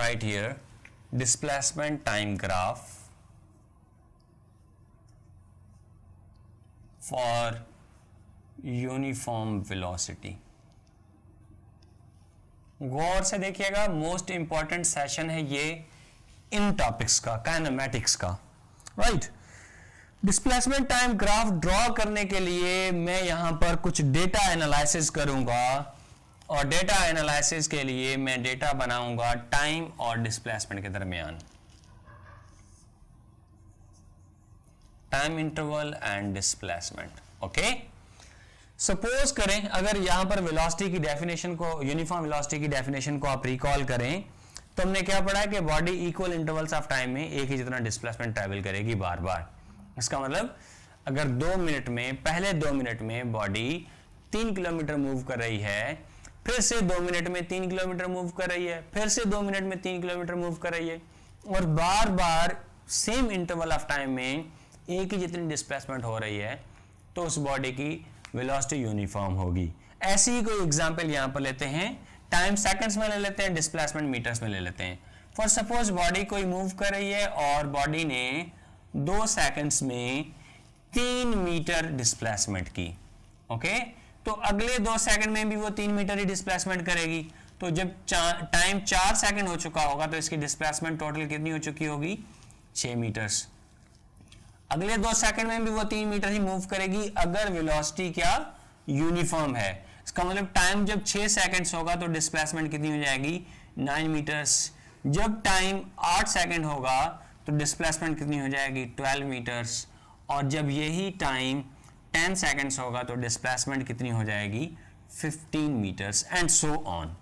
write here displacement time graph for uniform velocity. गौर से देखिएगा, most important session है ये इन टॉपिक्स का, काइनेमैटिक्स का, right. Displacement time graph draw करने के लिए मैं यहां पर कुछ डेटा एनालिसिस करूंगा और डेटा एनालिसिस के लिए मैं डेटा बनाऊंगा टाइम और डिस्प्लेसमेंट के दरमियान, time interval and displacement. Okay, suppose करें अगर यहां पर वेलोसिटी की डेफिनेशन को, यूनिफॉर्म वेलोसिटी की डेफिनेशन को आप रिकॉल करें तो हमने क्या पढ़ा है कि body equal intervals of time में एक ही जितना डिस्प्लेसमेंट ट्रैवल करेगी बार बार। इसका मतलब अगर 2 मिनट में, पहले 2 मिनट में बॉडी 3 किलोमीटर मूव कर रही है, फिर से 2 मिनट में 3 किलोमीटर मूव कर रही है, फिर से 2 मिनट में 3 किलोमीटर मूव कर रही है, और बार बार सेम इंटरवल ऑफ टाइम में एक ही जितनी डिस्प्लेसमेंट हो रही है, तो उस बॉडी की वेलोसिटी यूनिफॉर्म होगी। ऐसी ही कोई एग्जांपल यहां पर लेते हैं, टाइम सेकंड्स में ले लेते हैं, डिस्प्लेसमेंट मीटर्स में ले लेते हैं। फॉर सपोज बॉडी कोई मूव कर रही है और बॉडी ने 2 सेकंड्स में 3 मीटर डिस्प्लेसमेंट की। ओके, तो अगले 2 सेकंड में भी वो 3 मीटर ही डिस्प्लेसमेंट करेगी। तो जब टाइम 4 सेकंड हो चुका होगा तो इसकी डिस्प्लेसमेंट टोटल कितनी हो चुकी होगी? 6 मीटर्स। अगले 2 सेकंड में भी वो 3 मीटर ही मूव करेगी अगर वेलोसिटी क्या यूनिफॉर्म है। इसका मतलब टाइम जब 6 सेकंड्स होगा तो डिस्प्लेसमेंट कितनी हो जाएगी? 9 मीटर्स। जब टाइम 8 सेकंड होगा तो डिस्प्लेसमेंट कितनी हो जाएगी? 12 मीटर्स। और जब यही टाइम 10 सेकंड्स होगा तो डिस्प्लेसमेंट कितनी हो जाएगी? 15 meters and so on.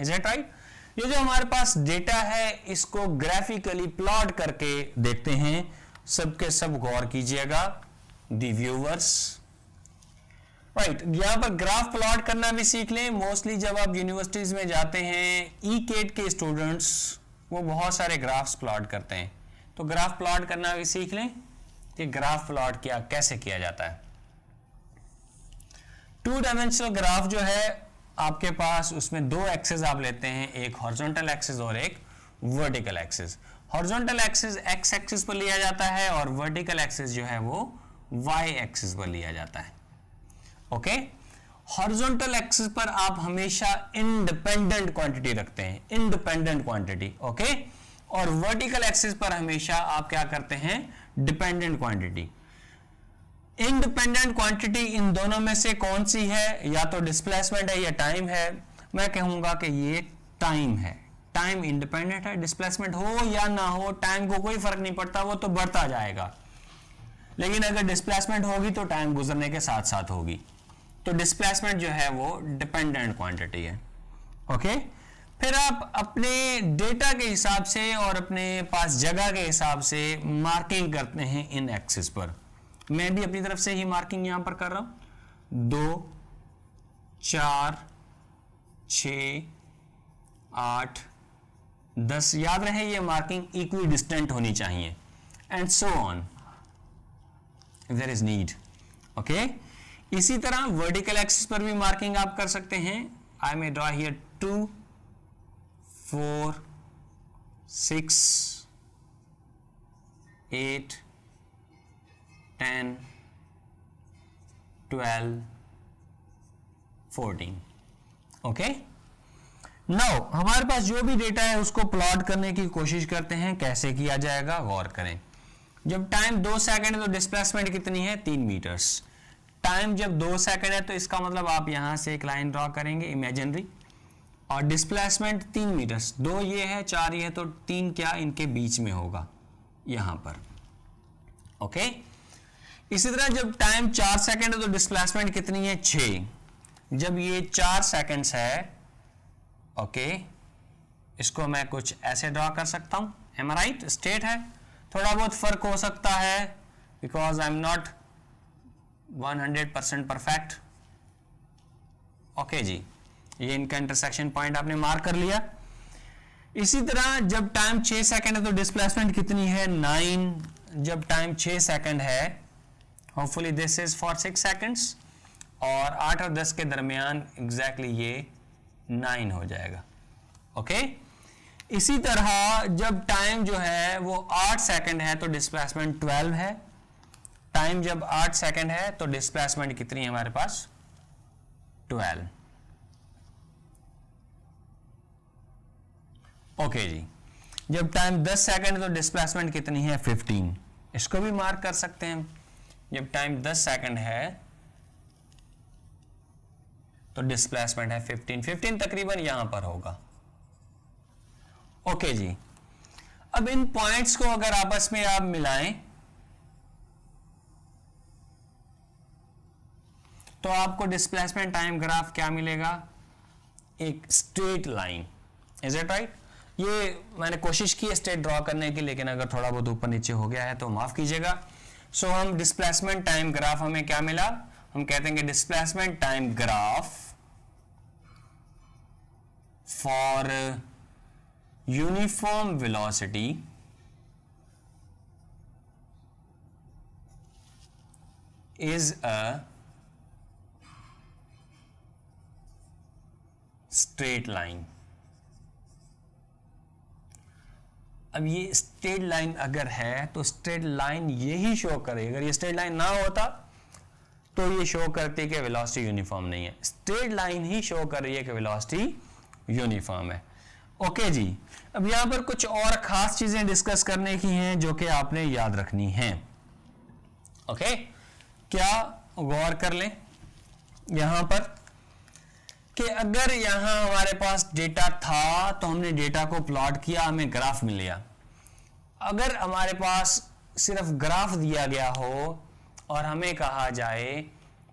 Is it right? ये जो हमारे पास डेटा है इसको ग्राफिकली प्लॉट करके देखते हैं। सबके सब गौर कीजिएगा, दी व्यूअर्स, राइट। यहां पर ग्राफ प्लॉट करना भी सीख लें। मोस्टली जब आप यूनिवर्सिटीज में जाते हैं, ई-केट के स्टूडेंट्स वो बहुत सारे ग्राफ्स प्लॉट करते हैं, तो ग्राफ प्लॉट करना भी सीख लें कि ग्राफ प्लॉट क्या कैसे किया जाता है। 2 डायमेंशनल ग्राफ जो है आपके पास, उसमें 2 एक्सेस आप लेते हैं, एक हॉरिजॉन्टल एक्सिस और एक vertical axis. Horizontal axis x axis पर लिया जाता है और वर्टिकल एक्सिस जो है वो वाई एक्सिस पर लिया जाता है। ओके, हॉरिजॉन्टल एक्सिस पर आप हमेशा इंडिपेंडेंट क्वांटिटी रखते हैं, इंडिपेंडेंट क्वांटिटी। ओके, और वर्टिकल एक्सिस पर हमेशा आप क्या करते हैं? Dependent quantity. Independent quantity in दोनों में से कौन सी है? या तो डिस्प्लेसमेंट है या टाइम है। मैं कहूंगा कि ये टाइम है। टाइम इंडिपेंडेंट है, डिस्प्लेसमेंट हो या ना हो टाइम को कोई फर्क नहीं पड़ता, वो तो बढ़ता जाएगा। लेकिन अगर डिस्प्लेसमेंट होगी तो टाइम गुजरने के साथ साथ होगी। तो डिस्प्लेसमेंट जो है वो डिपेंडेंट क्वांटिटी है। ओके, फिर आप अपने डेटा के हिसाब से और अपने पास जगह के हिसाब से मार्किंग करते हैं इन एक्सिस पर। मैं भी अपनी तरफ से ही मार्किंग यहां पर कर रहा हूं। 2, 4, 6, 8, 10। याद रहे ये मार्किंग इक्वी डिस्टेंट होनी चाहिए and so on if there is need. Okay, इसी तरह वर्टिकल एक्सिस पर भी मार्किंग आप कर सकते हैं। आई मे ड्रॉ हियर 2, 4, 6, 8, 10, 12, 14। ओके, नाउ हमारे पास जो भी डेटा है उसको प्लॉट करने की कोशिश करते हैं। कैसे किया जाएगा गौर करें। जब टाइम 2 सेकंड है तो डिस्प्लेसमेंट कितनी है? 3 मीटर्स। टाइम जब 2 सेकंड है तो इसका मतलब आप यहां से एक लाइन ड्रॉ करेंगे इमेजिनरी, और डिस्प्लेसमेंट 3 मीटर्स। 2 ये है, 4 ये है, तो 3 क्या इनके बीच में होगा यहां पर। ओके, इसी तरह जब टाइम 4 सेकंड है तो डिस्प्लेसमेंट कितनी है? 6। जब ये 4 सेकंड्स है, ओके, इसको मैं कुछ ऐसे ड्रॉ कर सकता हूं। एम आई राइट? स्ट्रेट है, थोड़ा बहुत फर्क हो सकता है because I am not 100% perfect. Okay जी, ये इनका इंटरसेक्शन पॉइंट आपने मार्क कर लिया। इसी तरह जब टाइम 6 सेकंड है तो डिस्प्लेसमेंट कितनी है? 9। जब टाइम 6 सेकंड है, hopefully this is for 6 seconds, और 8 और 10 के दरमियान एग्जैक्टली ये 9 हो जाएगा। ओके, इसी तरह जब टाइम जो है वो 8 सेकंड है तो डिस्प्लेसमेंट 12 है। टाइम जब 8 सेकंड है तो डिस्प्लेसमेंट कितनी है हमारे पास? 12। ओके जी, जब टाइम 10 सेकंड है तो डिस्प्लेसमेंट कितनी है? 15। इसको भी मार्क कर सकते हैं। जब टाइम 10 सेकंड है तो डिस्प्लेसमेंट है 15 तकरीबन यहां पर होगा। ओके जी, अब इन पॉइंट्स को अगर आपस में आप मिलाएं तो आपको डिस्प्लेसमेंट टाइम ग्राफ क्या मिलेगा? एक straight line. Is it right? ये मैंने कोशिश की है स्ट्रेट ड्रॉ करने की, लेकिन अगर थोड़ा बहुत ऊपर नीचे हो गया है तो माफ कीजिएगा। सो हम डिस्प्लेसमेंट टाइम ग्राफ हमें क्या मिला? हम कहते हैं कि displacement time graph for uniform velocity is a straight line। अब ये स्ट्रेट लाइन अगर है तो स्ट्रेट लाइन यही शो करे। अगर ये स्ट्रेट लाइन ना होता तो ये शो करती कि वेलोसिटी यूनिफॉर्म नहीं है। स्ट्रेट लाइन ही शो कर रही है कि वेलोसिटी यूनिफॉर्म है। ओके जी, अब यहां पर कुछ और खास चीजें डिस्कस करने की हैं जो कि आपने याद रखनी हैं। ओके, क्या गौर कर लें यहां पर कि अगर यहां हमारे पास डेटा था तो हमने डेटा को प्लॉट किया, हमें ग्राफ मिल गया। अगर हमारे पास सिर्फ ग्राफ दिया गया हो और हमें कहा जाए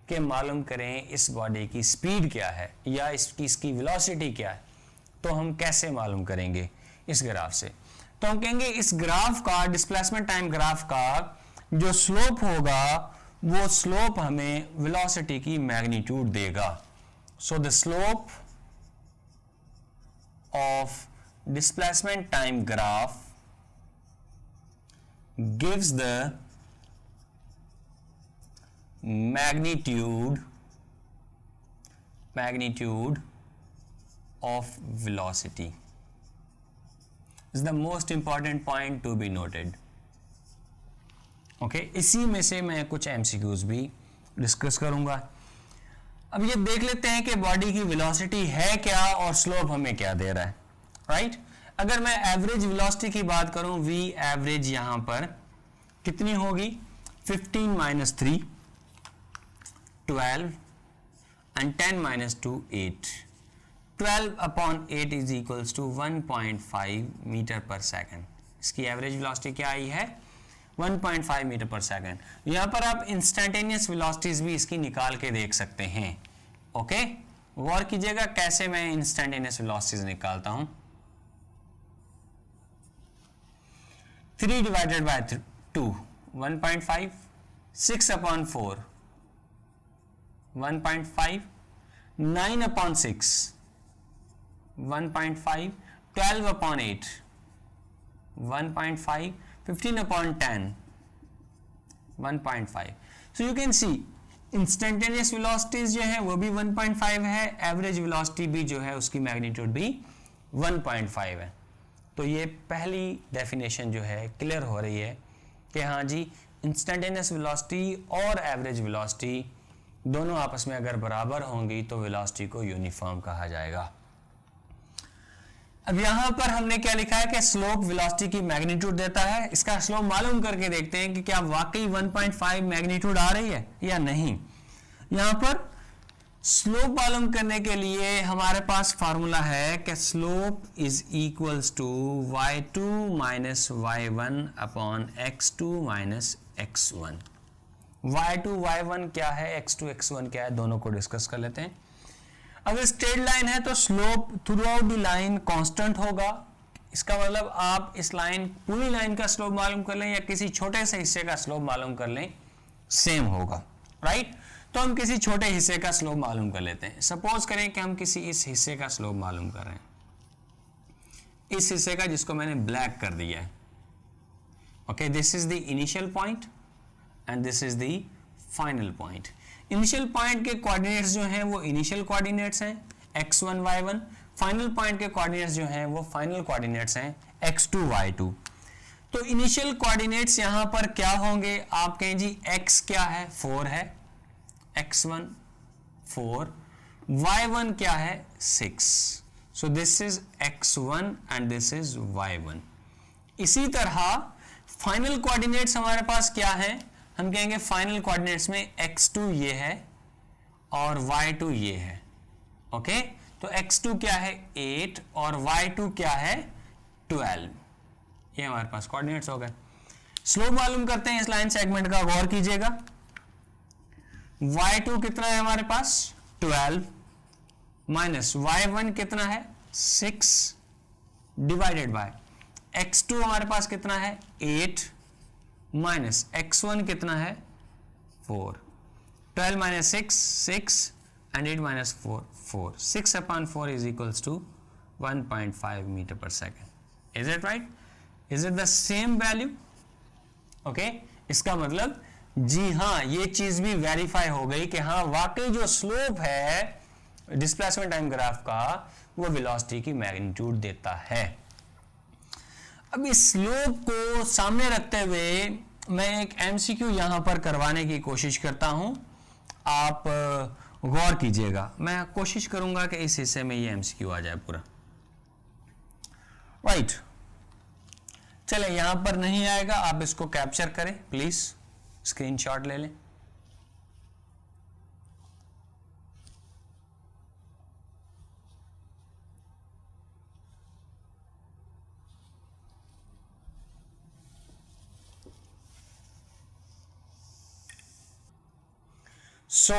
कि मालूम करें इस बॉडी की स्पीड क्या है या इसकी वेलोसिटी क्या है, तो हम कैसे मालूम करेंगे इस ग्राफ से? तो हम कहेंगे इस ग्राफ का, डिस्प्लेसमेंट टाइम ग्राफ का जो स्लोप होगा वो स्लोप हमें वेलोसिटी की मैग्नीट्यूड देगा। So the slope of displacement time graph gives the magnitude of velocity is the most important point to be noted। Okay, इसी में से मैं कुछ एमसीक्यूज भी डिस्कस करूंगा। अब ये देख लेते हैं कि बॉडी की वेलोसिटी है क्या और स्लोप हमें क्या दे रहा है। राइट, अगर मैं एवरेज वेलोसिटी की बात करूं, वी एवरेज यहां पर कितनी होगी? 15 - 3 12 and 10 - 2 8। 12/8 is equals to 1.5 metre पर सेकेंड। इसकी एवरेज वेलोसिटी क्या आई है? 1.5 मीटर पर सेकेंड। यहां पर आप इंस्टेंटेनियस वेलोसिटीज भी इसकी निकाल के देख सकते हैं। ओके, गौर कीजिएगा कैसे मैं इंस्टेंटेनियस वेलोसिटीज निकालता हूं। 3 divided by 2 1.5, 6/4 1.5, 9/6 1.5, 12/8 1.5, 15/10 1.5। So you can see instantaneous velocities जो है वो भी 1.5 है, एवरेज वेलोसिटी भी जो है उसकी मैग्नीट्यूड भी 1.5 है। तो ये पहली डेफिनेशन जो है क्लियर हो रही है कि हाँ जी, इंस्टेंटेनियस वेलोसिटी और एवरेज वेलोसिटी दोनों आपस में अगर बराबर होंगी तो वेलोसिटी को यूनिफॉर्म कहा जाएगा। अब यहां पर हमने क्या लिखा है कि स्लोप वेलोसिटी की मैग्नीट्यूड देता है। इसका स्लोप मालूम करके देखते हैं कि क्या वाकई 1.5 मैग्नीट्यूड आ रही है या नहीं। यहां पर स्लोप मालूम करने के लिए हमारे पास फार्मूला है कि slope is equals to y2 - y1 upon x2 - x1। y2 y1 क्या है, x2 x1 क्या है, दोनों को डिस्कस कर लेते हैं। अगर स्ट्रेट लाइन है तो slope through out the line constant होगा। इसका मतलब आप इस लाइन पूरी लाइन का स्लोप मालूम कर लें या किसी छोटे से हिस्से का स्लोप मालूम कर लें, सेम होगा। राइट, तो हम किसी छोटे हिस्से का स्लोप मालूम कर लेते हैं। सपोज करें कि हम किसी इस हिस्से का स्लोप मालूम कर रहे हैं, इस हिस्से का जिसको मैंने ब्लैक कर दिया है। Okay, this is the initial point and this is the final point. Initial point के कोऑर्डिनेट्स जो हैं वो इनिशियल कोऑर्डिनेट्स हैं x1 y1, फाइनल पॉइंट के कोऑर्डिनेट्स जो हैं वो फाइनल कोऑर्डिनेट्स हैं x2 y2। तो इनिशियल कोऑर्डिनेट्स यहां पर क्या होंगे, आप कहें जी x क्या है, 4 है, x1 4, y1 क्या है, 6। So this is x1 and this is y1। इसी तरह फाइनल कोऑर्डिनेट्स हमारे पास क्या है, हम कहेंगे फाइनल कोऑर्डिनेट्स में x2 ये है और y2 ये है। ओके, तो x2 क्या है 8 और y2 क्या है 12। ये हमारे पास कोऑर्डिनेट्स हो गए। स्लोप मालूम करते हैं इस लाइन सेगमेंट का, गौर कीजिएगा। y2 कितना है हमारे पास 12 माइनस y1 कितना है 6 डिवाइडेड बाय x2 हमारे पास कितना है 8 माइनस x1 कितना है 4। 12 minus 6 6 and 8 minus 4 4। 6 upon 4 is equals to 1.5 meter per second. Is it right? Is it the same value? Okay, इसका मतलब जी हाँ, ये चीज भी वेरीफाई हो गई कि हाँ वाकई जो स्लोप है डिस्प्लेसमेंट टाइम ग्राफ का वो वेलोसिटी की मैग्नीट्यूड देता है। अब इस स्लोप को सामने रखते हुए मैं एक एमसीक्यू यहां पर करवाने की कोशिश करता हूं, आप गौर कीजिएगा। मैं कोशिश करूंगा कि इस हिस्से में ये एमसीक्यू आ जाए पूरा। राइट, चले यहां पर नहीं आएगा, आप इसको कैप्चर करें प्लीज, स्क्रीनशॉट ले लें। So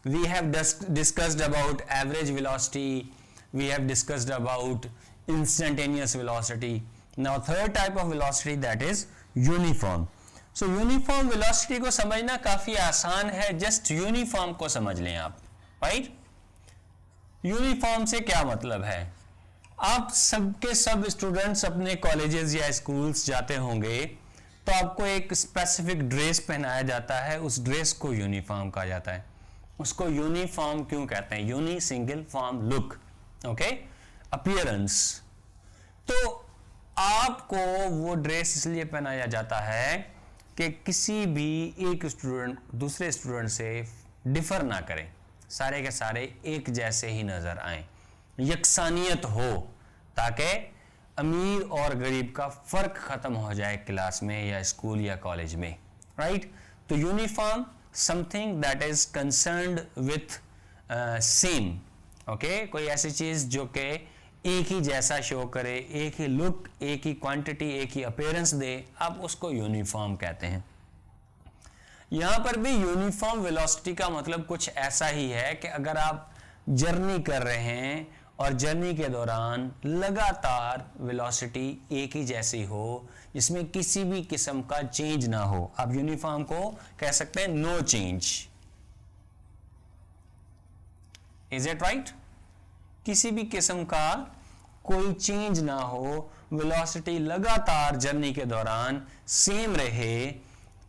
we have discussed about average velocity, we have discussed about instantaneous velocity. Now third type of velocity, that is uniform. So uniform velocity को समझना काफी आसान है, just uniform को समझ लें आप। right? uniform से क्या मतलब है, आप सबके सब स्टूडेंट्स अपने कॉलेजेस या स्कूल्स जाते होंगे तो आपको एक स्पेसिफिक ड्रेस पहनाया जाता है, उस ड्रेस को यूनिफॉर्म कहा जाता है। उसको यूनिफॉर्म क्यों कहते हैं, uni single form look, okay, appearance. तो आपको वो ड्रेस इसलिए पहनाया जाता है कि किसी भी एक स्टूडेंट दूसरे स्टूडेंट से डिफर ना करें, सारे के सारे एक जैसे ही नजर आए, यकसानियत हो, ताकि अमीर और गरीब का फर्क खत्म हो जाए क्लास में या स्कूल या कॉलेज में। राइट, तो uniform something that is concerned with same, okay, कोई ऐसी चीज जो कि एक ही जैसा शो करे, एक ही लुक, एक ही क्वांटिटी, एक ही अपीयरेंस दे, आप उसको यूनिफॉर्म कहते हैं। यहां पर भी यूनिफॉर्म वेलोसिटी का मतलब कुछ ऐसा ही है कि अगर आप जर्नी कर रहे हैं और जर्नी के दौरान लगातार वेलोसिटी एक ही जैसी हो, जिसमें किसी भी किस्म का चेंज ना हो, आप यूनिफॉर्म को कह सकते हैं no change. Is it right? किसी भी किस्म का कोई चेंज ना हो, वेलोसिटी लगातार जर्नी के दौरान सेम रहे,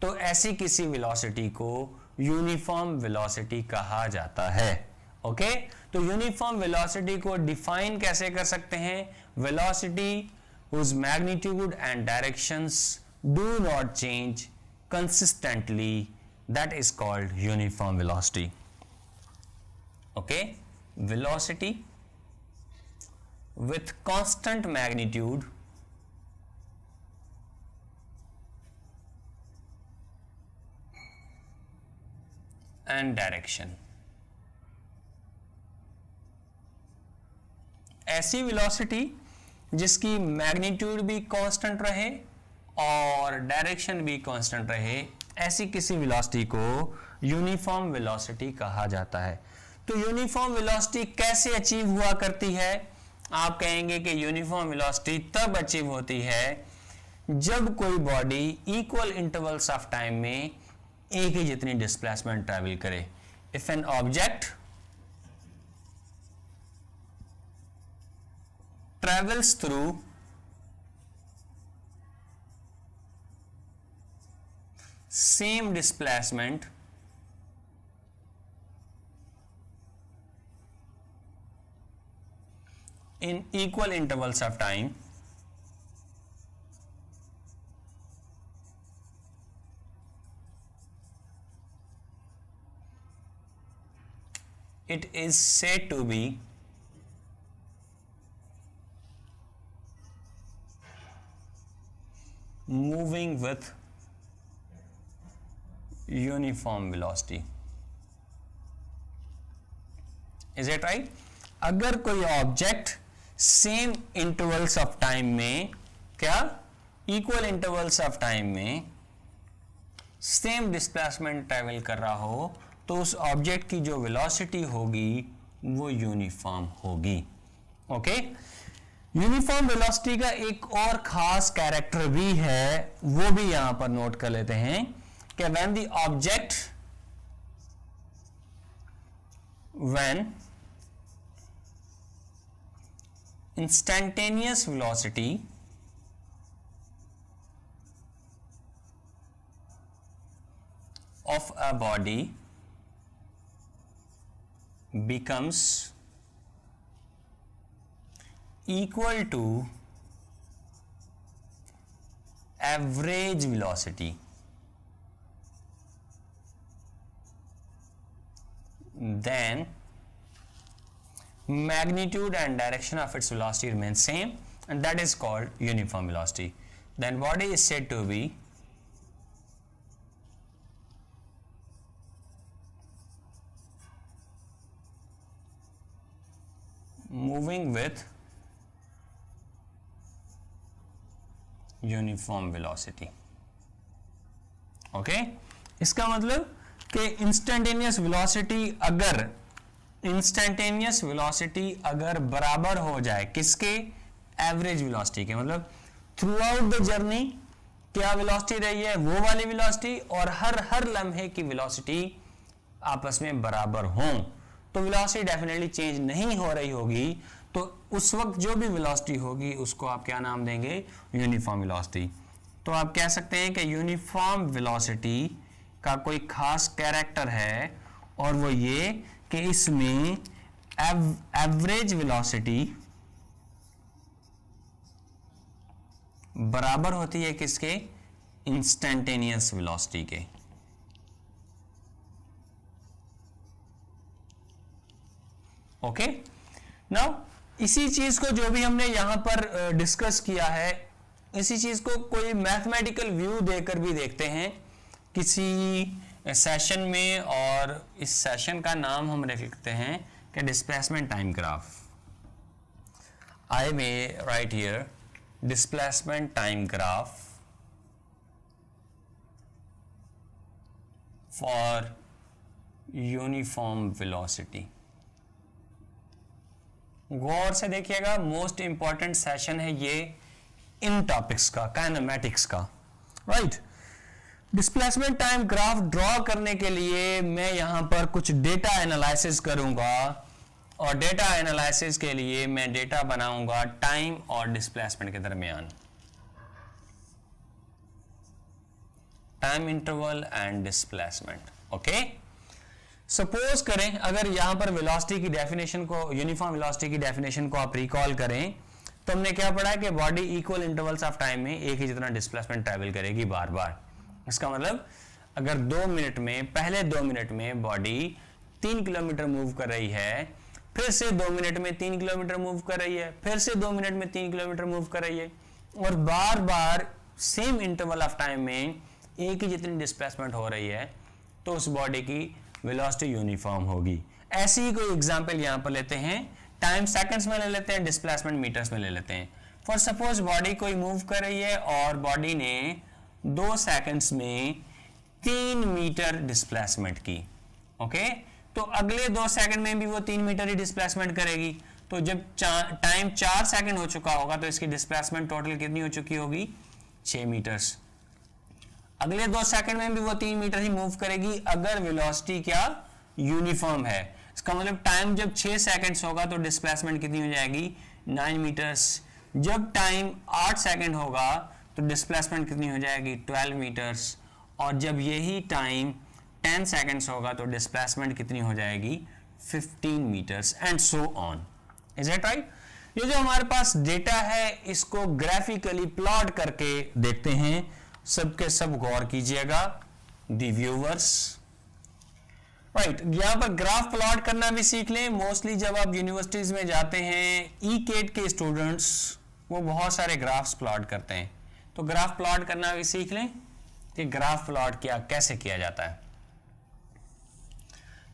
तो ऐसी किसी वेलोसिटी को यूनिफॉर्म वेलोसिटी कहा जाता है। ओके, तो यूनिफॉर्म वेलोसिटी को डिफाइन कैसे कर सकते हैं, velocity whose magnitude and directions do not change consistently, that is called uniform velocity. Okay, velocity with constant magnitude and direction. ऐसी वेलोसिटी जिसकी मैग्नीट्यूड भी कांस्टेंट रहे और डायरेक्शन भी कांस्टेंट रहे, ऐसी किसी वेलोसिटी को यूनिफॉर्म वेलोसिटी कहा जाता है। तो यूनिफॉर्म वेलोसिटी कैसे अचीव हुआ करती है, आप कहेंगे कि यूनिफॉर्म वेलोसिटी तब अचीव होती है जब कोई body equal intervals of time में एक ही जितनी डिस्प्लेसमेंट ट्रैवल करे। If an object travels through same displacement in equal intervals of time it is said to be moving with uniform velocity. Is it right? अगर कोई object same intervals of time में, क्या equal intervals of time में same displacement travel कर रहा हो तो उस ऑब्जेक्ट की जो वेलोसिटी होगी वो यूनिफॉर्म होगी. ओके, यूनिफॉर्म वेलोसिटी का एक और खास कैरेक्टर भी है, वो भी यहां पर नोट कर लेते हैं कि when instantaneous velocity of a body becomes equal to average velocity, then magnitude and direction of its velocity remain same, and that is called uniform velocity. Then body is said to be moving with uniform velocity. Okay, इसका मतलब कि instantaneous velocity अगर बराबर हो जाए किसके, average velocity के, मतलब थ्रू आउट द जर्नी क्या वेलोसिटी रही है वो वाली वेलोसिटी और हर लम्हे की वेलोसिटी आपस में बराबर हों, तो वेलोसिटी डेफिनेटली चेंज नहीं हो रही होगी, तो उस वक्त जो भी वेलोसिटी होगी उसको आप क्या नाम देंगे, यूनिफॉर्म वेलोसिटी. तो आप कह सकते हैं कि यूनिफॉर्म वेलोसिटी का कोई खास कैरेक्टर है और वो ये कि इसमें एवरेज वेलोसिटी बराबर होती है किसके, इंस्टेंटेनियस वेलोसिटी के. ओके, नाउ इसी चीज को जो भी हमने यहां पर डिस्कस किया है, इसी चीज को कोई मैथमेटिकल व्यू देकर भी देखते हैं किसी सेशन में, और इस सेशन का नाम हम लिखते हैं कि displacement time graph. I may write here displacement time graph for uniform velocity. गौर से देखिएगा, मोस्ट इंपॉर्टेंट सेशन है ये इन टॉपिक्स का, काइनेमैटिक्स का, right. Displacement time graph draw करने के लिए मैं यहां पर कुछ डेटा एनालिसिस करूंगा, और डेटा एनालिसिस के लिए मैं डेटा बनाऊंगा टाइम और डिस्प्लेसमेंट के दरमियान, time interval and displacement. Okay, suppose करें अगर यहां पर वेलोसिटी की डेफिनेशन को, यूनिफॉर्म वेलोसिटी की डेफिनेशन को आप रिकॉल करें, तो हमने क्या पढ़ा है कि body equal intervals of time में एक ही जितना डिस्प्लेसमेंट ट्रैवल करेगी बार बार. इसका मतलब अगर 2 मिनट में, पहले 2 मिनट में बॉडी 3 किलोमीटर मूव कर रही है, फिर से 2 मिनट में 3 किलोमीटर मूव कर रही है, फिर से 2 मिनट में 3 किलोमीटर मूव कर रही है, और बार बार सेम इंटरवल ऑफ टाइम में एक ही जितनी डिस्प्लेसमेंट हो रही है, तो उस बॉडी की वेलोसिटी यूनिफॉर्म होगी. ऐसी ही कोई एग्जांपल यहां पर लेते हैं, टाइम सेकंड्स में ले लेते हैं, डिस्प्लेसमेंट मीटर्स में ले लेते हैं. फॉर सपोज बॉडी कोई मूव कर रही है और बॉडी ने 2 सेकंड्स में 3 मीटर डिस्प्लेसमेंट की. ओके, तो अगले 2 सेकंड में भी वो 3 मीटर ही डिस्प्लेसमेंट करेगी. तो जब टाइम 4 सेकंड हो चुका होगा तो इसकी डिस्प्लेसमेंट टोटल कितनी हो चुकी होगी, 6 मीटर्स. अगले 2 सेकंड में भी वो 3 मीटर ही मूव करेगी अगर वेलोसिटी क्या, यूनिफॉर्म है. इसका मतलब टाइम जब 6 सेकंड्स होगा तो डिस्प्लेसमेंट कितनी हो जाएगी, 9 मीटर्स. जब टाइम 8 सेकंड होगा तो डिस्प्लेसमेंट कितनी हो जाएगी, 12 मीटर्स. और जब यही टाइम 10 सेकंड्स होगा तो डिस्प्लेसमेंट कितनी हो जाएगी, 15 meters, and so on. Is it right? ये जो हमारे पास डेटा है इसको ग्राफिकली प्लॉट करके देखते हैं। सबके सब गौर कीजिएगा दी व्यूअर्स, राइट। यहां पर ग्राफ प्लॉट करना भी सीख लें। मोस्टली जब आप यूनिवर्सिटीज में जाते हैं, ई-केट के स्टूडेंट्स वो बहुत सारे ग्राफ्स प्लॉट करते हैं, तो ग्राफ प्लॉट करना भी सीख लें कि ग्राफ प्लॉट कैसे किया जाता है।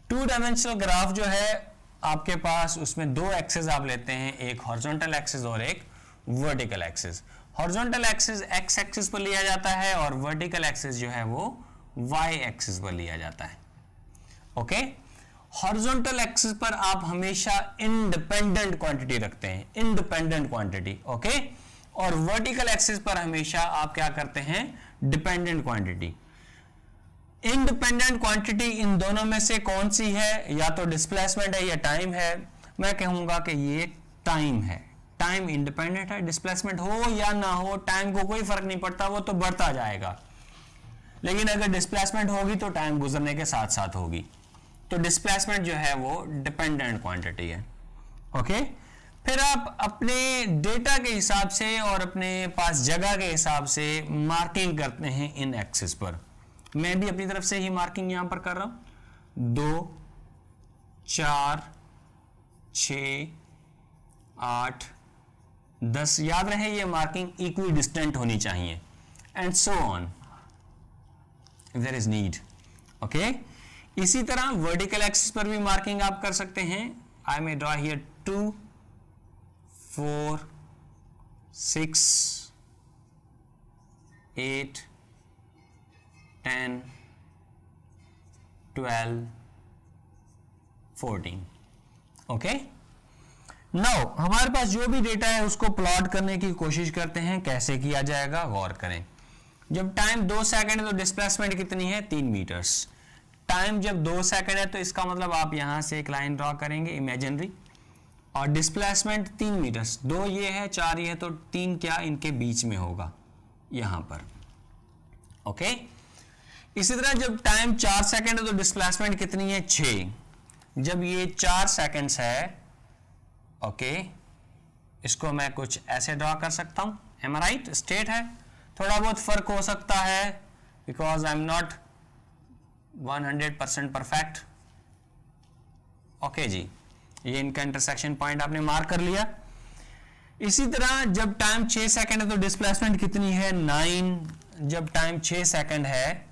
2 डायमेंशनल ग्राफ जो है आपके पास, उसमें 2 एक्सिस आप लेते हैं, एक हॉरिजॉन्टल एक्सिस और एक vertical axis. Horizontal axis x axis पर लिया जाता है और वर्टिकल एक्सिस जो है वो वाई एक्सिस पर लिया जाता है। ओके, हॉरिजॉन्टल एक्सिस पर आप हमेशा इंडिपेंडेंट क्वांटिटी रखते हैं, इंडिपेंडेंट क्वांटिटी, ओके। और वर्टिकल एक्सिस पर हमेशा आप क्या करते हैं, dependent quantity. Independent quantity in दोनों में से कौन सी है, या तो डिस्प्लेसमेंट है या टाइम है। मैं कहूंगा कि ये टाइम है, टाइम इंडिपेंडेंट है। डिस्प्लेसमेंट हो या ना हो, टाइम को कोई फर्क नहीं पड़ता, वो तो बढ़ता जाएगा। लेकिन अगर डिस्प्लेसमेंट होगी तो टाइम गुजरने के साथ साथ होगी, तो डिस्प्लेसमेंट जो है वो डिपेंडेंट क्वांटिटी है, ओके। फिर आप अपने डेटा के हिसाब से और अपने पास जगह के हिसाब से मार्किंग करते हैं इन एक्सिस पर। मैं भी अपनी तरफ से ही मार्किंग यहां पर कर रहा हूं, 2, 4, 6, 8, 10। याद रहे ये मार्किंग इक्वी डिस्टेंट होनी चाहिए, and so on if there is need, okay. इसी तरह वर्टिकल एक्सिस पर भी मार्किंग आप कर सकते हैं। आई मे ड्रॉ हियर 2, 4, 6, 8, 10, 12, 14, ओके। नाउ हमारे पास जो भी डेटा है उसको प्लॉट करने की कोशिश करते हैं। कैसे किया जाएगा, गौर करें। जब टाइम 2 सेकंड है तो डिस्प्लेसमेंट कितनी है, 3 मीटर्स। टाइम जब 2 सेकंड है तो इसका मतलब आप यहां से एक लाइन ड्रॉ करेंगे इमेजिनरी, और डिस्प्लेसमेंट 3 मीटर्स। 2 ये है, 4 ये है, तो 3 क्या इनके बीच में होगा यहां पर, ओके। इसी तरह जब टाइम 4 सेकंड है तो डिस्प्लेसमेंट कितनी है, 6। जब ये 4 सेकंड्स है, ओके, इसको मैं कुछ ऐसे ड्रॉ कर सकता हूं, एम आई राइट। स्ट्रेट है, थोड़ा बहुत फर्क हो सकता है because I am not 100% perfect, okay जी। ये इनका इंटरसेक्शन पॉइंट आपने मार्क कर लिया। इसी तरह जब टाइम 6 सेकंड है तो डिस्प्लेसमेंट कितनी है, 9। जब टाइम 6 सेकंड है,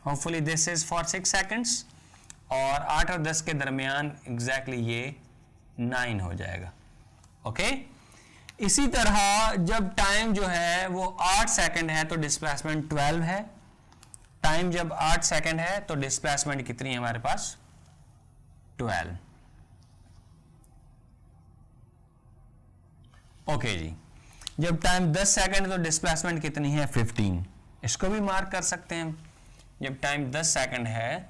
hopefully this is for 6 seconds, और 8 और 10 के दरमियान एग्जैक्टली ये 9 हो जाएगा, ओके। इसी तरह जब टाइम जो है वो 8 सेकंड है तो डिस्प्लेसमेंट 12 है। टाइम जब 8 सेकंड है तो डिस्प्लेसमेंट कितनी है हमारे पास, 12, ओके जी। जब टाइम 10 सेकंड है तो डिस्प्लेसमेंट कितनी है, 15। इसको भी मार्क कर सकते हैं। जब टाइम 10 सेकंड है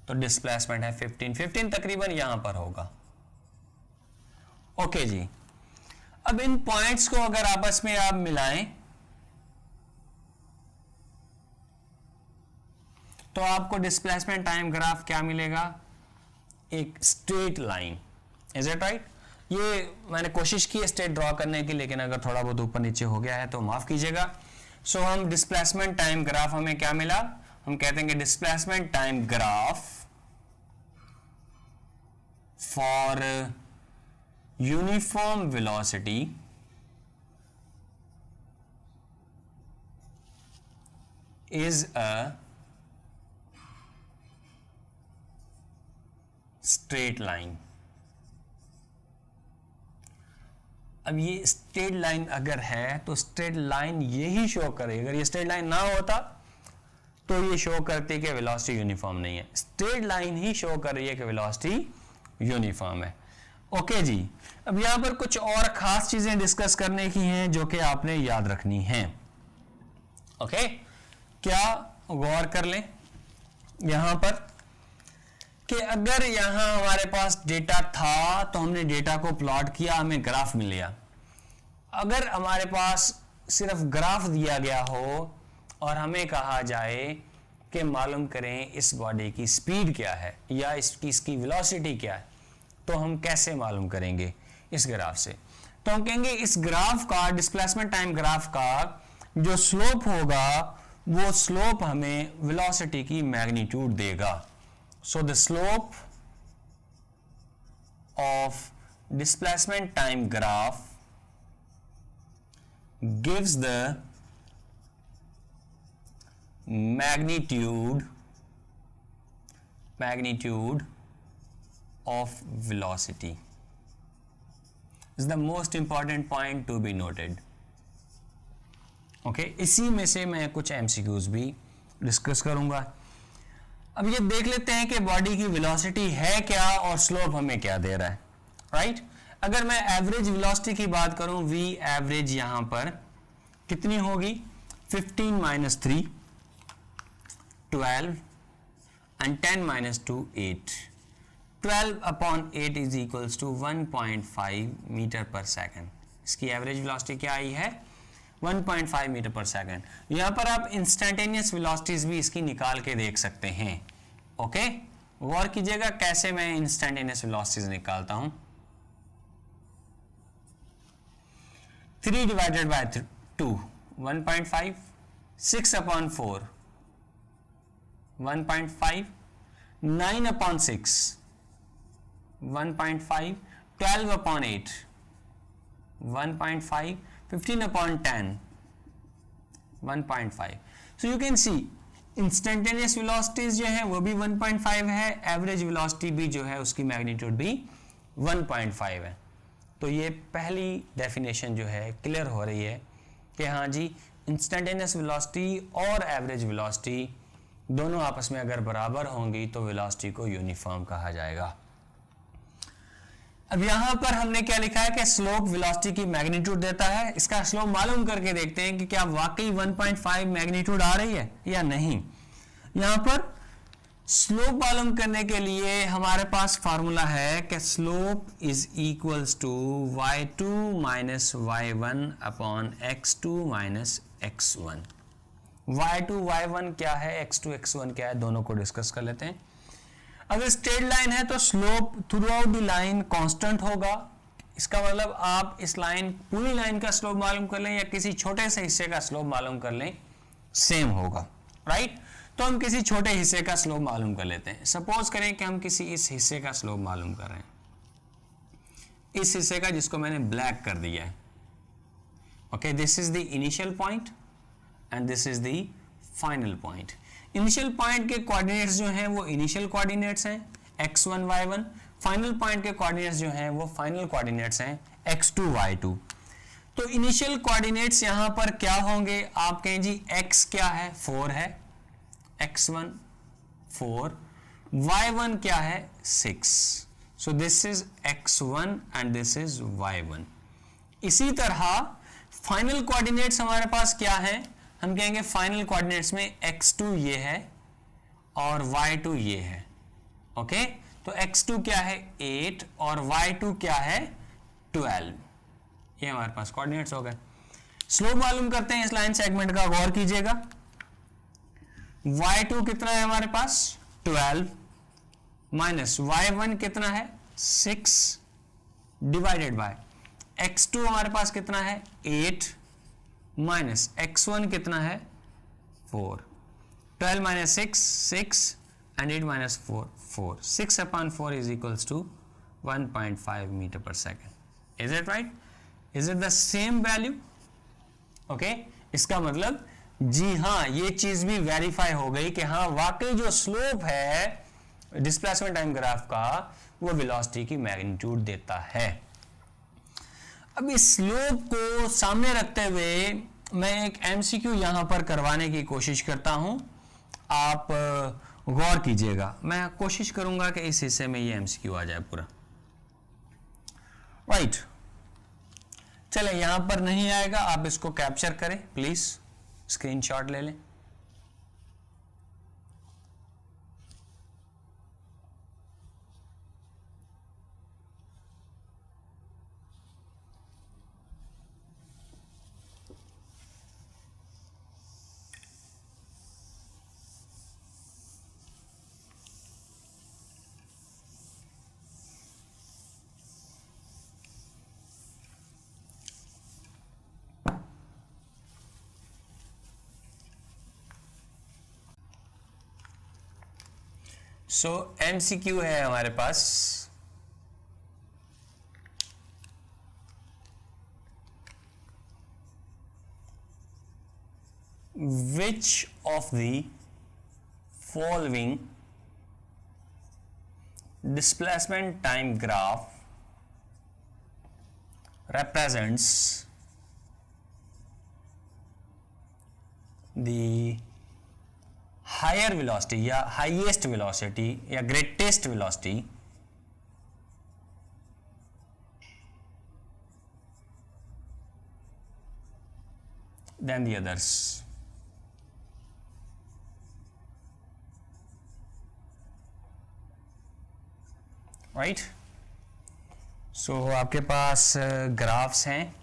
तो डिस्प्लेसमेंट है 15 तकरीबन यहां पर होगा, ओके जी। अब इन पॉइंट्स को अगर आपस में आप मिलाएं तो आपको डिस्प्लेसमेंट टाइम ग्राफ क्या मिलेगा, एक straight line, is it right. ये मैंने कोशिश की है स्ट्रेट ड्रॉ करने की, लेकिन अगर थोड़ा बहुत ऊपर नीचे हो गया है तो माफ कीजिएगा। सो हम डिस्प्लेसमेंट टाइम ग्राफ हमें क्या मिला, हम कहते हैं कि displacement time graph for uniform velocity is a straight line। अब ये स्ट्रेट लाइन अगर है तो स्ट्रेट लाइन यही शो करे, अगर ये स्ट्रेट लाइन ना होता तो ये शो करती कि वेलोसिटी यूनिफॉर्म नहीं है। स्ट्रेट लाइन ही शो कर रही है कि वेलोसिटी यूनिफॉर्म है, ओके जी। अब यहां पर कुछ और खास चीजें डिस्कस करने की हैं जो कि आपने याद रखनी हैं, ओके। क्या, गौर कर लें यहां पर कि अगर यहां हमारे पास डेटा था तो हमने डेटा को प्लॉट किया, हमें ग्राफ मिल गया। अगर हमारे पास सिर्फ ग्राफ दिया गया हो और हमें कहा जाए कि मालूम करें इस बॉडी की स्पीड क्या है या इसकी वेलोसिटी क्या है, तो हम कैसे मालूम करेंगे इस ग्राफ से? तो हम कहेंगे इस ग्राफ का, डिस्प्लेसमेंट टाइम ग्राफ का जो स्लोप होगा वो स्लोप हमें वेलोसिटी की मैग्नीट्यूड देगा. So the slope of displacement time graph gives the magnitude of velocity. This is the most important point to be noted. Okay, इसी में से मैं कुछ MCQs भी डिस्कस करूंगा. अब ये देख लेते हैं कि बॉडी की वेलोसिटी है क्या और स्लोप हमें क्या दे रहा है. राइट, अगर मैं एवरेज वेलोसिटी की बात करूं, V एवरेज यहां पर कितनी होगी? 15 minus 3 12 and 10 minus 2 8. 12 upon 8 is equals to 1.5 metre पर सेकेंड. इसकी एवरेज वेलोसिटी क्या आई है? 1.5 मीटर पर सेकेंड. यहां पर आप इंस्टेंटेनियस वेलोसिटीज भी इसकी निकाल के देख सकते हैं. ओके, गौर कीजिएगा कैसे मैं इंस्टेंटेनियस वेलोसिटीज निकालता हूं. 3 divided by 2 1.5, 6 upon 4 1.5, 9 upon 6 1.5, 12 upon 8 1.5, 15 upon 10 1.5. So you can see instantaneous velocities जो है वो भी 1.5 है, एवरेज वेलोसिटी भी जो है उसकी मैग्नीट्यूड भी 1.5 है. तो ये पहली डेफिनेशन जो है क्लियर हो रही है कि हाँ जी, इंस्टेंटेनियस वेलोसिटी और एवरेज वेलोसिटी दोनों आपस में अगर बराबर होंगी तो वेलोसिटी को यूनिफॉर्म कहा जाएगा. अब यहां पर हमने क्या लिखा है कि स्लोप वेलोसिटी की मैग्नीट्यूड देता है. इसका स्लोप मालूम करके देखते हैं कि क्या वाकई 1.5 मैग्नीट्यूड आ रही है या नहीं. यहां पर स्लोप मालूम करने के लिए हमारे पास फार्मूला है कि slope is equals to y2 minus y1 upon x2 minus x1. y2 y1 क्या है, x2 x1 क्या है, दोनों को डिस्कस कर लेते हैं. अगर स्ट्रेट लाइन है तो slope through out the line constant होगा. इसका मतलब आप इस लाइन, पूरी लाइन का स्लोप मालूम कर लें या किसी छोटे से हिस्से का स्लोप मालूम कर लें, सेम होगा. राइट, तो हम किसी छोटे हिस्से का स्लोप मालूम कर लेते हैं. सपोज करें कि हम किसी इस हिस्से का स्लोप मालूम कर रहे हैं, इस हिस्से का जिसको मैंने ब्लैक कर दिया है. Okay, this is the initial point and this is the final point. Initial point के कोऑर्डिनेट्स जो हैं वो इनिशियल कोऑर्डिनेट्स हैं x1 y1. फाइनल पॉइंट के कोऑर्डिनेट्स जो हैं वो फाइनल कोऑर्डिनेट्स हैं x2 y2. तो इनिशियल कोऑर्डिनेट्स यहां पर क्या होंगे? आप कहें जी x क्या है? 4 है, x1 4, y1 क्या है? 6. So this is x1 and this is y1. इसी तरह फाइनल कोऑर्डिनेट्स हमारे पास क्या है? हम कहेंगे फाइनल कोऑर्डिनेट्स में x2 ये है और y2 ये है. ओके, तो x2 क्या है? 8 और y2 क्या है? 12. ये हमारे पास कोऑर्डिनेट्स हो गए. स्लोप मालूम करते हैं इस लाइन सेगमेंट का. गौर कीजिएगा, y2 कितना है हमारे पास? 12 माइनस y1 कितना है? 6 डिवाइडेड बाय x2 हमारे पास कितना है? 8 माइनस x1 कितना है? 4. 12 minus 6 and 8 minus 4. 6 upon 4 is equals to 1.5 metre पर second. Is it right? Is it the same value? Okay, इसका मतलब जी हाँ, ये चीज भी वेरीफाई हो गई कि हाँ वाकई जो स्लोप है डिस्प्लेसमेंट टाइम ग्राफ का वो वेलोसिटी की मैग्नीट्यूड देता है. अब इस स्लोप को सामने रखते हुए मैं एक एमसीक्यू यहां पर करवाने की कोशिश करता हूं. आप गौर कीजिएगा, मैं कोशिश करूंगा कि इस हिस्से में ये एमसीक्यू आ जाए पूरा. राइट, चले यहां पर नहीं आएगा, आप इसको कैप्चर करें प्लीज, स्क्रीनशॉट ले लें. सो MCQ है हमारे पास, which of the following displacement time graph represents the higher velocity या highest velocity या greatest velocity than the others. Right. So आपके पास ग्राफ्स हैं,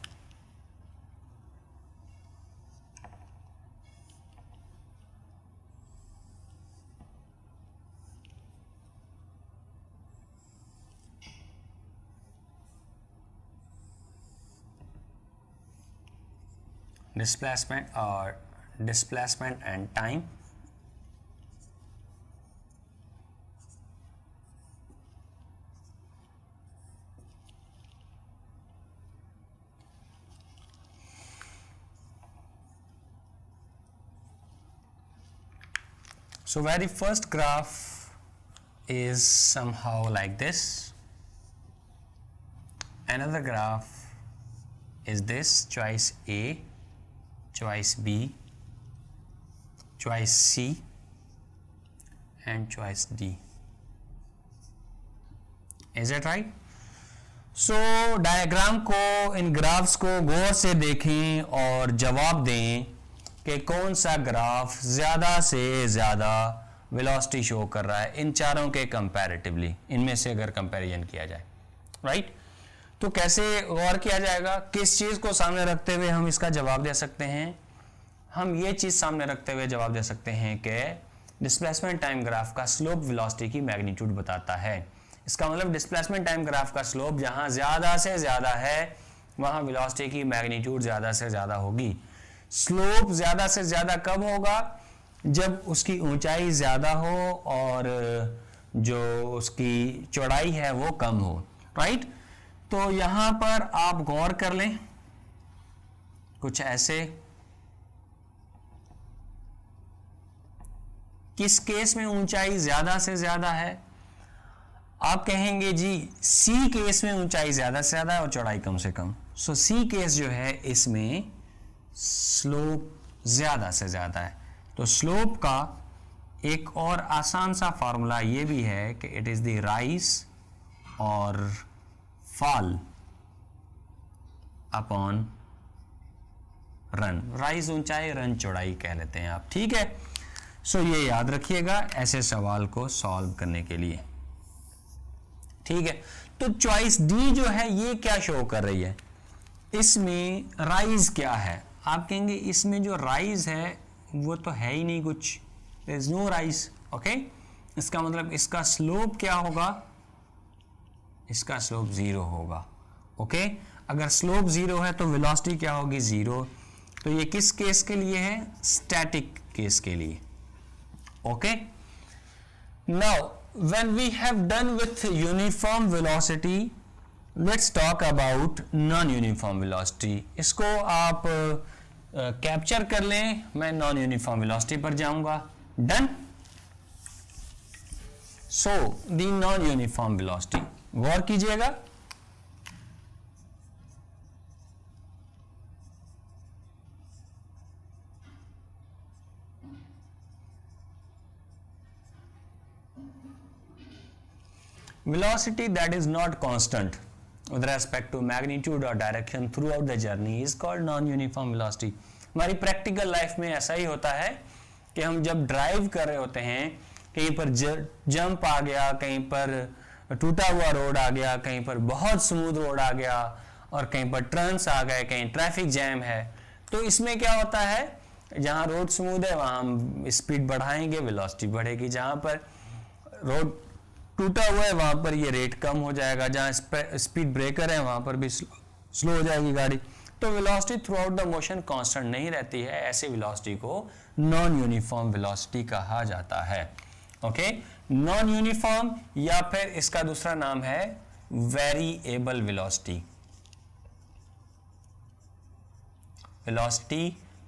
displacement and time. So very first graph is somehow like this. Another graph is this, choice A, choice B, choice C and choice D. Is that right? So diagram को, इन graphs को गौर से देखें और जवाब दें कि कौन सा ग्राफ ज़्यादा से ज़्यादा वेलोसिटी शो कर रहा है इन चारों के कंपैरेटिवली, इनमें से अगर कंपैरिजन किया जाए, राइट? तो कैसे गौर किया जाएगा, किस चीज़ को सामने रखते हुए हम इसका जवाब दे सकते हैं? हम ये चीज़ सामने रखते हुए जवाब दे सकते हैं कि डिस्प्लेसमेंट टाइम ग्राफ का स्लोप वेलोसिटी की मैग्नीट्यूड बताता है। इसका मतलब डिस्प्लेसमेंट टाइम ग्राफ का स्लोप जहाँ ज़्यादा से ज़्यादा है वहाँ वेलोसिटी की मैग्नीट्यूड ज़्यादा से ज़्यादा होगी। स्लोप ज़्यादा से ज़्यादा कब होगा? जब उसकी ऊंचाई ज़्यादा हो और जो उसकी चौड़ाई है वो कम हो, राइट? तो यहाँ पर आप गौर कर लें कुछ ऐसे, किस केस में ऊंचाई ज़्यादा से ज़्यादा है? आप कहेंगे जी सी केस में ऊंचाई ज़्यादा से ज़्यादा है और चौड़ाई कम से कम। सो सी केस जो है इसमें स्लोप ज़्यादा से ज़्यादा है। तो स्लोप का एक और आसान सा फार्मूला ये भी है कि इट इज़ द राइज और फॉल अपॉन रन। राइज ऊंचाई, रन चौड़ाई कह लेते हैं आप, ठीक है? सो ये याद रखिएगा ऐसे सवाल को सॉल्व करने के लिए, ठीक है? तो चॉइस डी जो है ये क्या शो कर रही है? इसमें राइज क्या है? आप कहेंगे इसमें जो राइज है वो तो है ही नहीं कुछ, there is no rise, okay? इसका मतलब इसका स्लोप क्या होगा? इसका स्लोप जीरो होगा, ओके? अगर स्लोप जीरो है तो वेलोसिटी क्या होगी? जीरो। तो ये किस केस के लिए है? स्टैटिक केस के लिए, okay? Now when we have done with uniform velocity, let's talk about non-uniform velocity. इसको आप कैप्चर कर लें, मैं नॉन यूनिफॉर्म वेलोसिटी पर जाऊंगा। Done. So the non uniform velocity, गौर कीजिएगा, velocity that is not constant with respect to magnitude or direction throughout the journey is called non-uniform velocity. हमारी प्रैक्टिकल लाइफ में ऐसा ही होता है कि हम जब ड्राइव कर रहे होते हैं, कहीं पर जंप आ गया, कहीं पर टूटा हुआ रोड आ गया, कहीं पर बहुत स्मूथ रोड आ गया और कहीं पर टर्न्स आ गए, कहीं ट्रैफिक जैम है। तो इसमें क्या होता है, जहाँ रोड स्मूथ है वहाँ हम स्पीड बढ़ाएंगे, वेलोसिटी बढ़ेगी। जहाँ पर रोड टूटा हुआ है वहां पर ये रेट कम हो जाएगा, जहां स्पीड ब्रेकर है वहां पर भी स्लो हो जाएगी गाड़ी। तो velocity through out the motion constant नहीं रहती है, ऐसे वेलोसिटी को नॉन यूनिफॉर्म वेलोसिटी कहा जाता है। ओके, नॉन यूनिफॉर्म या फिर इसका दूसरा नाम है variable velocity, velocity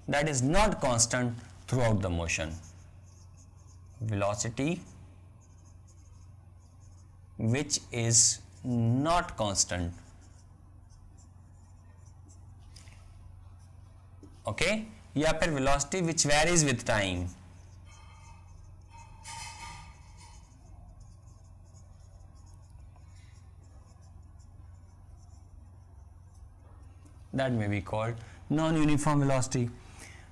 that is not constant throughout the motion, velocity which is not constant, okay, या फिर velocity which varies with time, that may be called non uniform velocity.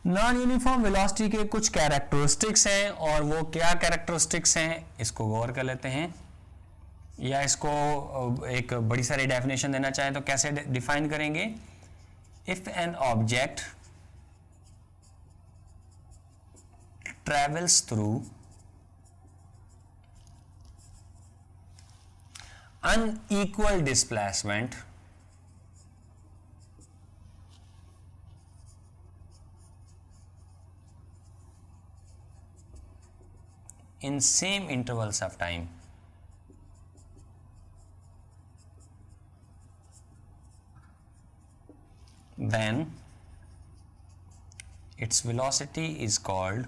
Non uniform velocity के कुछ characteristics हैं, और वो क्या characteristics हैं इसको गौर कर लेते हैं, या इसको एक बड़ी सारी डेफिनेशन देना चाहें तो कैसे डिफाइन करेंगे। If an object travels through unequal displacement in same intervals of time, then its velocity is called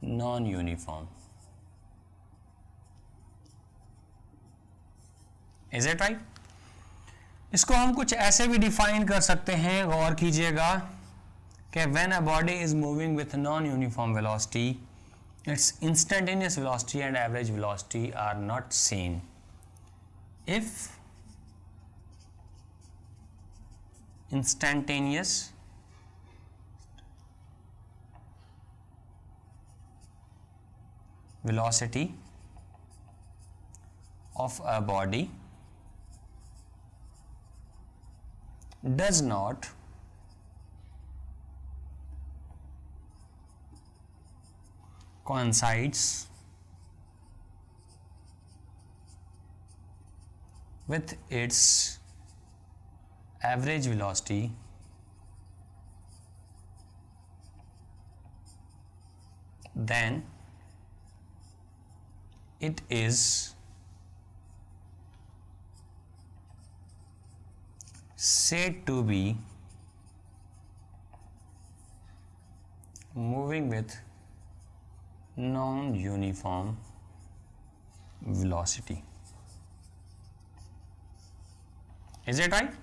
non-uniform. Is it right? इसको हम कुछ ऐसे भी डिफाइन कर सकते हैं, गौर कीजिएगा कि when a body is moving with non-uniform velocity, its instantaneous velocity and average velocity are not same. If instantaneous velocity of a body does not coincides with its average velocity, then it is said to be moving with non-uniform velocity. Is it right?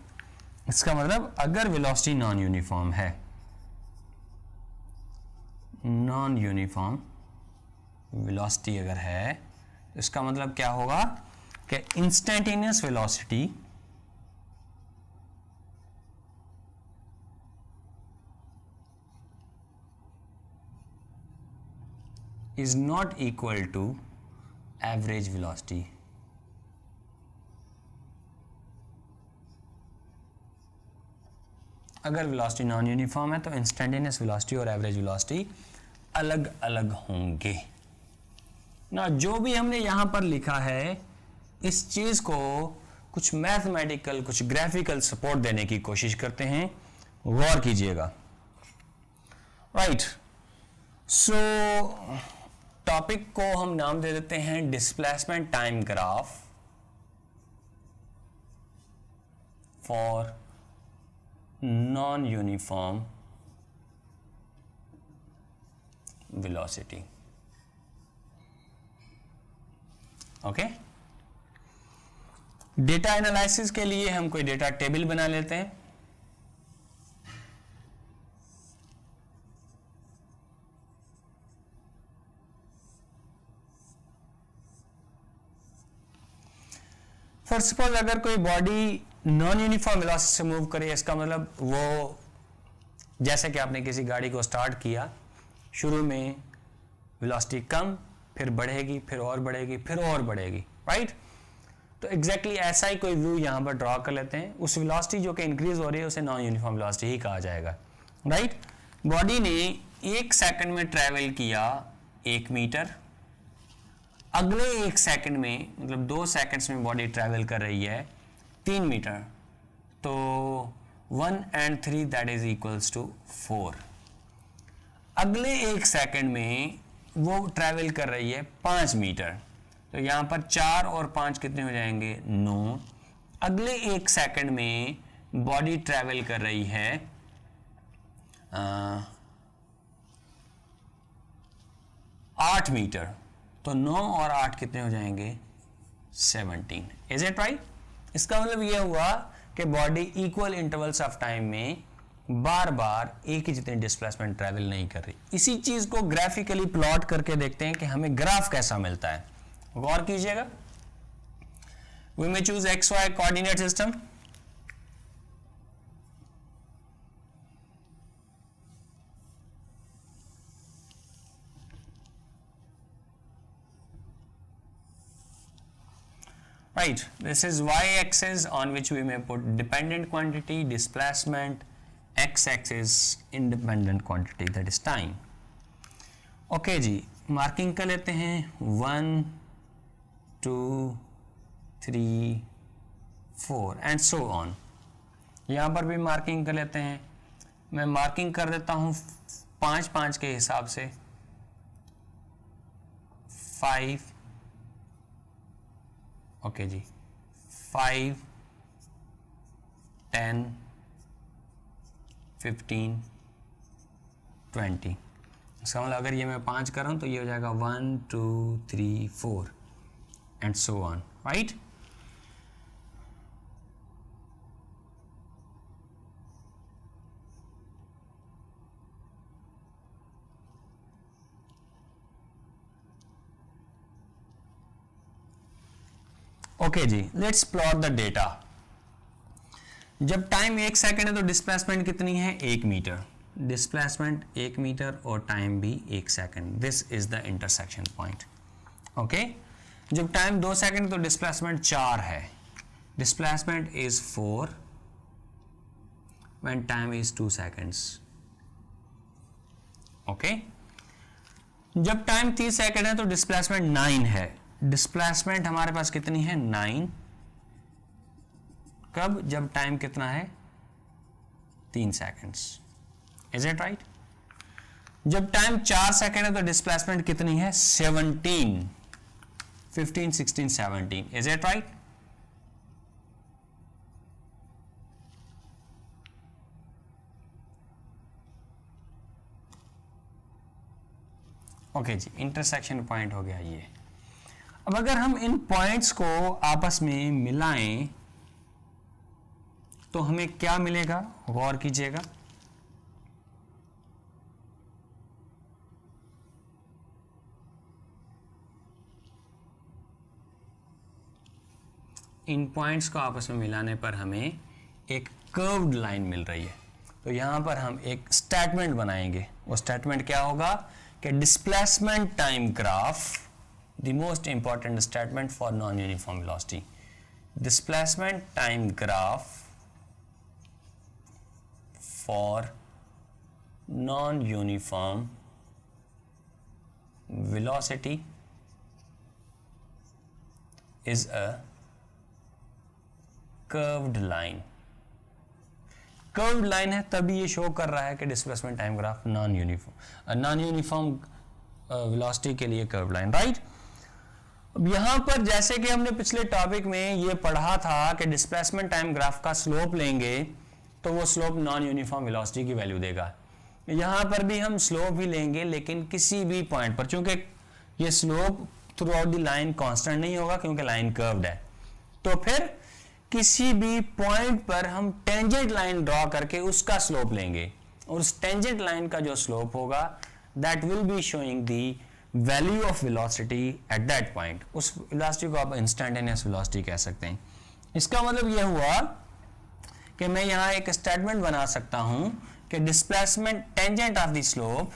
इसका मतलब अगर velocity non uniform है, non uniform velocity अगर है, तो इसका मतलब क्या होगा कि instantaneous velocity is not equal to average velocity. अगर velocity नॉन यूनिफॉर्म है तो इंस्टेंटेनियस velocity और एवरेज velocity अलग अलग होंगे ना। जो भी हमने यहां पर लिखा है, इस चीज को कुछ मैथमेटिकल, कुछ ग्राफिकल सपोर्ट देने की कोशिश करते हैं, गौर कीजिएगा। राइट, सो टॉपिक को हम नाम दे देते हैं displacement time graph for non uniform velocity. Okay, data analysis के लिए हम कोई डेटा टेबल बना लेते हैं। फॉर सपोज अगर कोई बॉडी नॉन यूनिफॉर्म वेलोसिटी से मूव करे, इसका मतलब वो जैसे कि आपने किसी गाड़ी को स्टार्ट किया, शुरू में वेलोसिटी कम, फिर बढ़ेगी, फिर और बढ़ेगी, फिर और बढ़ेगी, राइट। तो एग्जैक्टली ऐसा ही कोई व्यू यहां पर ड्रॉ कर लेते हैं। उस वेलोसिटी जो कि इंक्रीज हो रही है उसे नॉन यूनिफॉर्म वेलोसिटी ही कहा जाएगा, राइट। बॉडी ने 1 सेकंड में ट्रेवल किया 1 मीटर, अगले 1 सेकंड में, मतलब 2 सेकंड्स में बॉडी ट्रैवल कर रही है 3 मीटर, तो 1 and 3 that is equals to 4। अगले 1 सेकंड में वो ट्रैवल कर रही है 5 मीटर, तो यहां पर 4 और 5 कितने हो जाएंगे 9। अगले 1 सेकंड में बॉडी ट्रैवल कर रही है 8 मीटर, तो 9 और 8 कितने हो जाएंगे 17। Is it right? इसका मतलब यह हुआ कि body equal intervals of time में बार बार एक ही जितनी डिस्प्लेसमेंट ट्रैवल नहीं कर रही। इसी चीज को ग्राफिकली प्लॉट करके देखते हैं कि हमें ग्राफ कैसा मिलता है। गौर कीजिएगा, we may choose x y coordinate system. Right, this is y-axis on which we may put dependent quantity, displacement, x-axis independent quantity, that is time. Okay जी, मार्किंग कर लेते हैं 1 2 3 4 एंड सो ऑन। यहाँ पर भी मार्किंग कर लेते हैं। मैं मार्किंग कर देता हूँ 5 के हिसाब से, 5, ओके जी, 5 10 15 20। इसका मतलब अगर ये मैं 5 कर रहा हूं तो ये हो जाएगा 1 2 3 4 and so on, right. Okay जी, लेट्स प्लॉट द डेटा। जब टाइम 1 सेकंड है तो डिस्प्लेसमेंट कितनी है 1 मीटर, डिस्प्लेसमेंट 1 मीटर और टाइम भी 1 second. This is the intersection point. Okay, जब टाइम 2 सेकंड है तो डिस्प्लेसमेंट 4 है, displacement is 4 when time is 2 seconds. Okay, जब टाइम 3 सेकंड है तो डिस्प्लेसमेंट 9 है, डिस्प्लेसमेंट हमारे पास कितनी है 9। कब? जब टाइम कितना है 3 सेकंड्स। Is it right? जब टाइम 4 सेकंड है तो डिस्प्लेसमेंट कितनी है 17, 15 16 17। Is it right? ओके जी, इंटरसेक्शन पॉइंट हो गया ये। अब अगर हम इन पॉइंट्स को आपस में मिलाएं तो हमें क्या मिलेगा, गौर कीजिएगा। इन पॉइंट्स को आपस में मिलाने पर हमें एक कर्व्ड लाइन मिल रही है। तो यहां पर हम एक स्टेटमेंट बनाएंगे। वो स्टेटमेंट क्या होगा कि displacement time graph, the most important statement for non-uniform velocity, displacement time graph for non-uniform velocity is a curved line। Curved line है तभी ये शो कर रहा है कि displacement time graph non uniform velocity के लिए कर्व्ड लाइन, राइट। अब यहां पर जैसे कि हमने पिछले टॉपिक में ये पढ़ा था कि डिस्प्लेसमेंट टाइम ग्राफ का स्लोप लेंगे तो वो स्लोप नॉन यूनिफॉर्म वेलोसिटी की वैल्यू देगा। यहां पर भी हम स्लोप ही लेंगे, लेकिन किसी भी पॉइंट पर, चूंकि ये slope through out the line constant नहीं होगा क्योंकि लाइन कर्व्ड है, तो फिर किसी भी पॉइंट पर हम टेंजेंट लाइन ड्रॉ करके उसका स्लोप लेंगे, और उस टेंजेंट लाइन का जो स्लोप होगा that will be showing the value of velocity at that point. उस वेलोसिटी को आप इंस्टेंटेनियस वेलोसिटी कह सकते हैं। इसका मतलब यह हुआ कि मैं यहां एक स्टेटमेंट बना सकता हूं कि displacement tangent of the slope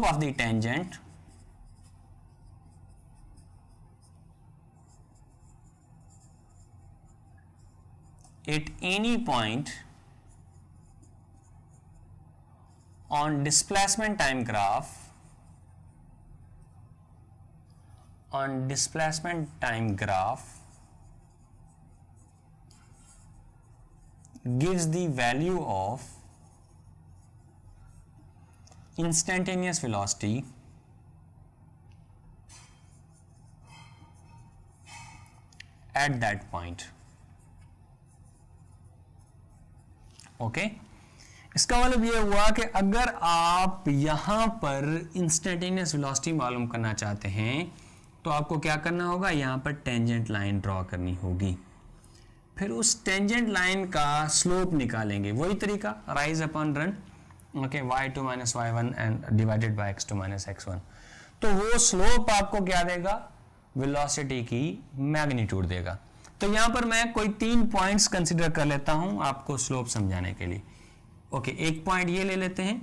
of the tangent at any point on displacement time graph gives the value of instantaneous velocity at that point. Okay इसका मतलब ये हुआ कि अगर आप यहां पर इंस्टेंटेनियस वेलोसिटी मालूम करना चाहते हैं तो आपको क्या करना होगा, यहां पर टेंजेंट लाइन ड्रॉ करनी होगी, फिर उस टेंजेंट लाइन का स्लोप निकालेंगे, वही तरीका rise upon run, okay y2 minus y1 and divided by x2 minus x1। तो वो स्लोप आपको क्या देगा, वेलोसिटी की मैग्नीट्यूड देगा। तो यहां पर मैं कोई 3 पॉइंट्स कंसीडर कर लेता हूं आपको स्लोप समझाने के लिए। ओके एक पॉइंट ये ले लेते हैं,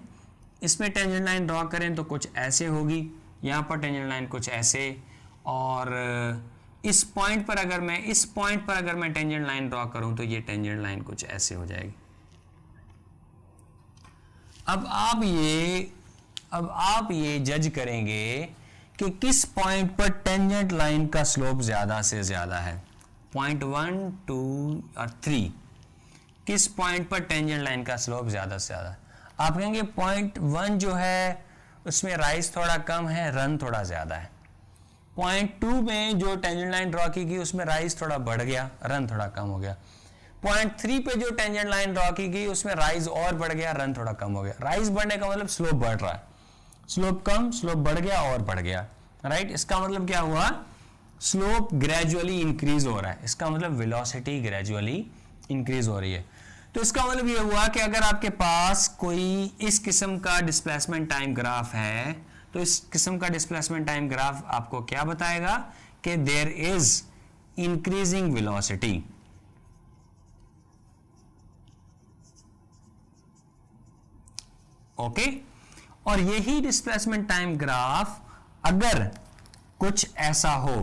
इसमें टेंजेंट लाइन ड्रॉ करें तो कुछ ऐसे होगी, यहां पर टेंजेंट लाइन कुछ ऐसे, और इस पॉइंट पर अगर मैं टेंजेंट लाइन ड्रॉ करूं तो ये टेंजेंट लाइन कुछ ऐसे हो जाएगी। अब आप ये जज करेंगे कि किस पॉइंट पर टेंजेंट लाइन का स्लोप ज्यादा से ज्यादा है, पॉइंट 1, 2 और 3, किस पॉइंट पर टेंजेंट लाइन का स्लोप ज्यादा से ज्यादा। आप कहेंगे पॉइंट 1 जो है उसमें राइज थोड़ा कम है, रन थोड़ा ज्यादा है। पॉइंट 2 में जो टेंजेंट लाइन ड्रॉ की गई उसमें राइज थोड़ा बढ़ गया, रन थोड़ा कम हो गया। पॉइंट 3 पे जो टेंजेंट लाइन ड्रॉ की गई उसमें राइज और बढ़ गया, रन थोड़ा कम हो गया। राइज बढ़ने का मतलब स्लोप बढ़ रहा है, स्लोप कम, स्लोप बढ़ गया और बढ़ गया, राइट। इसका मतलब क्या हुआ, स्लोप ग्रेजुअली इंक्रीज हो रहा है, इसका मतलब वेलोसिटी ग्रेजुअली इंक्रीज हो रही है। तो इसका मतलब ये हुआ कि अगर आपके पास कोई इस किस्म का डिस्प्लेसमेंट टाइम ग्राफ है तो इस किस्म का डिस्प्लेसमेंट टाइम ग्राफ आपको क्या बताएगा कि there is increasing velocity. Okay और यही डिस्प्लेसमेंट टाइम ग्राफ अगर कुछ ऐसा हो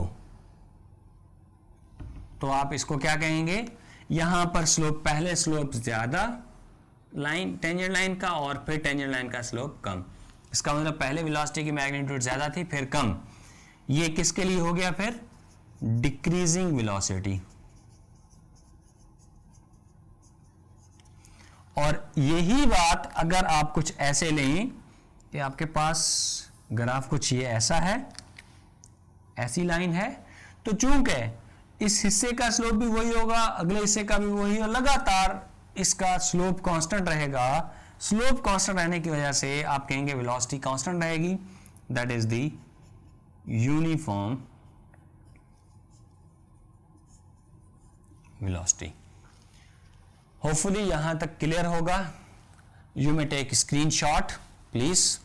तो आप इसको क्या कहेंगे, यहां पर स्लोप, पहले स्लोप ज्यादा लाइन टेंजेंट लाइन का और फिर टेंजेंट लाइन का स्लोप कम। इसका मतलब पहले वेलोसिटी की मैग्नीट्यूड ज्यादा थी फिर कम। ये किसके लिए हो गया, फिर डिक्रीजिंग वेलोसिटी। और यही बात अगर आप कुछ ऐसे लें कि आपके पास ग्राफ कुछ ये ऐसा है, ऐसी लाइन है, तो चूंकि इस हिस्से का स्लोप भी वही होगा, अगले हिस्से का भी वही, और लगातार इसका स्लोप कांस्टेंट रहेगा। स्लोप कांस्टेंट रहने की वजह से आप कहेंगे वेलोसिटी कांस्टेंट रहेगी, that is the uniform velocity. Hopefully यहां तक क्लियर होगा। You may take screenshot please.